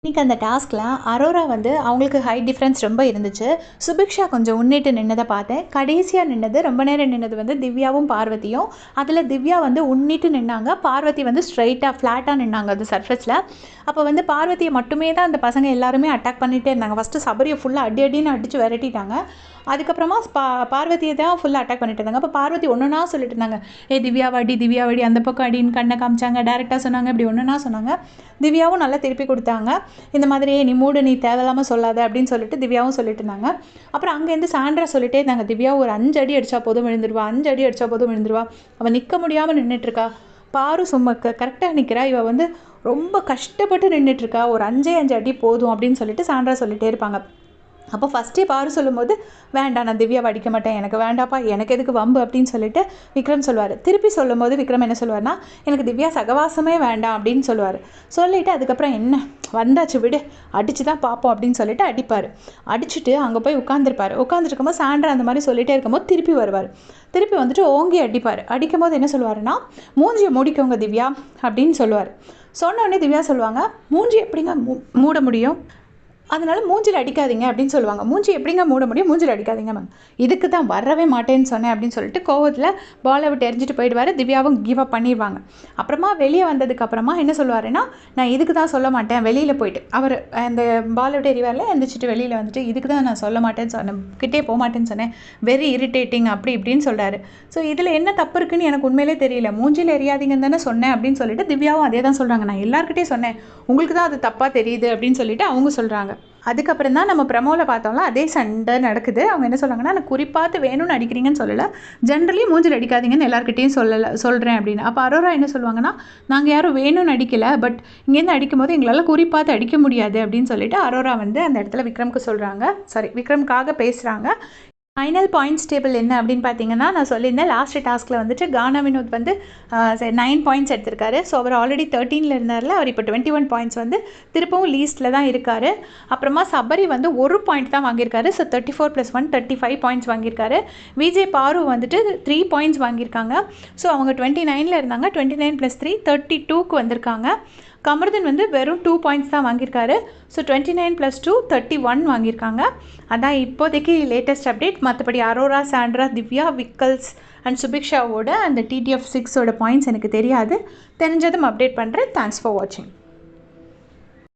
இன்றைக்கி அந்த டாஸ்கில் அரோரா வந்து அவங்களுக்கு ஹைட் டிஃப்ரென்ஸ் ரொம்ப இருந்துச்சு. சுபிக்ஷா கொஞ்சம் முன்னிட்டு நின்னதை பார்த்தேன். கடைசியாக நின்னது ரொம்ப நேரம் நின்னது வந்து திவ்யாவும் பார்வதியும். அதில் திவ்யா வந்து உன்னிட்டு நின்னாங்க, பார்வதி வந்து ஸ்ட்ரைட்டாக ஃப்ளாட்டாக நின்னாங்க அந்த சர்ஃபேஸில். அப்போ வந்து பார்வதியை மட்டுமே தான் அந்த பசங்க எல்லாருமே அட்டாக் பண்ணிகிட்டே இருந்தாங்க. ஃபஸ்ட்டு சபரியை ஃபுல்லாக அடி அடின்னு அடித்து விரட்டிட்டாங்க. அதுக்கப்புறமா பார்வதியை தான் ஃபுல்லாக அட்டாக் பண்ணிட்டு இருந்தாங்க. அப்போ பார்வதி ஒன்றுனா சொல்லிட்டு இருந்தாங்க, திவ்யா வடி அந்த பக்கம் அடின்னு கண்ணை காமிச்சாங்க, டேரெக்டாக சொன்னாங்க, இப்படி ஒன்றுனா சொன்னாங்க. திவ்யாவும் நல்லா திருப்பி கொடுத்தாங்க. இந்த மாதிரி நீ மூடு, நீ தேவையில்லாமல் சொல்லாத அப்படின்னு சொல்லிட்டு திவ்யாவும் சொல்லிட்டு இருந்தாங்க. அப்புறம் அங்கேருந்து சாண்ட்ரா சொல்லிட்டே இருந்தாங்க, திவ்யா ஒரு 5 அடி அடித்தா போதும் விழுந்துருவா, 5 அடி அடித்தா போதும் விழுந்துருவா, அவள் நிற்க முடியாமல் நின்றுட்டுருக்கா, பாரு சும்மா கரெக்டாக நிற்கிறா, இவள் வந்து ரொம்ப கஷ்டப்பட்டு நின்றுட்டுருக்கா, ஒரு 5 அடி போதும் அப்படின்னு சொல்லிட்டு சாண்ட்ரா சொல்லிகிட்டே இருப்பாங்க. அப்போ ஃபஸ்ட்டே பாரு சொல்லும்போது, வேண்டாம் நான் திவ்யாவை அடிக்க மாட்டேன், எனக்கு வேண்டாப்பா, எனக்கு எதுக்கு வம்பு அப்படின்னு சொல்லிட்டு விக்ரம் சொல்லுவார். திருப்பி சொல்லும்போது விக்ரம் என்ன சொல்லுவார்னா, எனக்கு திவ்யா சகவாசமே வேண்டாம் அப்படின்னு சொல்லுவார். சொல்லிவிட்டு அதுக்கப்புறம் என்ன வந்தாச்சு விடு, அடித்து தான் பார்ப்போம் அப்படின்னு சொல்லிட்டு அடிப்பார். அடிச்சுட்டு அங்கே போய் உட்காந்துருக்கும்போது சாண்ட்ரா அந்த மாதிரி சொல்லிகிட்டே இருக்கும்போது திருப்பி வருவார். திருப்பி வந்துட்டு ஓங்கி அடிப்பார். அடிக்கும்போது என்ன சொல்லுவாருன்னா, மூஞ்சியை மூடிக்கோங்க திவ்யா அப்படின்னு சொல்லுவார். சொன்னோடனே திவ்யா சொல்லுவாங்க, மூஞ்சி எப்படிங்க மூட முடியும், அதனால் மூஞ்சில் அடிக்காதீங்க அப்படின்னு சொல்லுவாங்க. மூஞ்சி எப்படிங்க மூட முடியும், மூஞ்சில் அடிக்காதீங்க மேம், இதுக்கு தான் வரவே மாட்டேன்னு சொன்னேன் அப்படின்னு சொல்லிட்டு கோவத்தில் பாலை விட்டு எரிஞ்சிட்டு போயிடுவார். திவ்யாவும் கிவ் அப் பண்ணிடுவாங்க. அப்புறமா வெளியே வந்ததுக்கப்புறமா என்ன சொல்லுவாருன்னா, நான் இதுக்கு தான் சொல்ல மாட்டேன், வெளியில் போயிட்டு அவர் அந்த பாலை விட்டு எரிவாரில் எந்திரிச்சிட்டு வெளியில் வந்துட்டு இதுக்கு தான் நான் சொல்ல மாட்டேன்னு சொன்னேன், கிட்டே போக மாட்டேன்னு சொன்னேன், வெரி இரிட்டேட்டிங் அப்படி இப்படின்னு சொல்கிறாரு. ஸோ இதில் என்ன தப்பு இருக்குன்னு எனக்கு உண்மையிலே தெரியல, மூஞ்சில் எரியாதீங்கன்னு தானே சொன்னேன் அப்படின்னு சொல்லிட்டு திவ்யாவும் அதே தான் சொல்கிறாங்க, நான் எல்லாருக்கிட்டே சொன்னேன், உங்களுக்கு தான் அது தப்பாக தெரியுது அப்படின்னு சொல்லிட்டு அவங்க சொல்கிறாங்க. அதுக்கப்புறம் தான் நம்ம ப்ரமோவில் பார்த்தோம்ல, அதே சண்டை நடக்குது. அவங்க என்ன சொல்கிறாங்கன்னா, நான் குறிப்பாத்து வேணும்னு அடிக்கிறீங்கன்னு சொல்லலை, ஜென்ரலி மூஞ்சில் அடிக்காதீங்கன்னு எல்லாருக்கிட்டையும் சொல்கிறேன் அப்படின்னு. அப்போ அரோரா என்ன சொல்லுவாங்கன்னா, நாங்கள் யாரும் வேணும்னு அடிக்கலை, பட் இங்கேருந்து அடிக்கும்போது எங்களால் குறிப்பாத்து அடிக்க முடியாது அப்படின்னு சொல்லிட்டு அரோரா வந்து அந்த இடத்துல விக்ரமுக்கு சொல்கிறாங்க, விக்ரமுக்காக பேசுகிறாங்க. ஃபைனல் பாயிண்ட்ஸ் டேபிள் என்ன அப்படின்னு பார்த்தீங்கன்னா, நான் சொல்லியிருந்தேன் லாஸ்ட் டாஸ்கில் வந்துட்டு கானா வினோத் வந்து 9 பாயிண்ட்ஸ் எடுத்திருக்காரு. ஸோ அவர் ஆல்ரெடி 13ல் இருந்தார்ல, அவர் இப்போ 21 பாயிண்ட்ஸ் வந்து திருப்பவும் லீஸ்ட்டில் தான் இருக்கார். அப்புறமா சபரி வந்து 1 பாயிண்ட் தான் வாங்கியிருக்காரு. ஸோ 34 + 1 35 பாயிண்ட்ஸ் வாங்கியிருக்காரு. விஜய் பாரு வந்துட்டு 3 பாயிண்ட்ஸ் வாங்கியிருக்காங்க. ஸோ அவங்க 29ல் இருந்தாங்க, 29 + 3 32க்கு வந்திருக்காங்க. கமருதன் வந்து வெறும் 2 பாயிண்ட்ஸ் தான் வாங்கியிருக்காரு. ஸோ 29 + 2 31 வாங்கியிருக்காங்க. அதான் இப்போதைக்கு லேட்டஸ்ட் அப்டேட். மற்றபடி அரோரா, சாண்ட்ரா, திவ்யா, விக்கல்ஸ் அண்ட் சுபிக்ஷாவோட அந்த TTF 6ஓட பாயிண்ட்ஸ் எனக்கு தெரியாது. தெரிஞ்சதும் அப்டேட் பண்ணுறேன். தேங்க்ஸ் ஃபார் வாட்சிங்.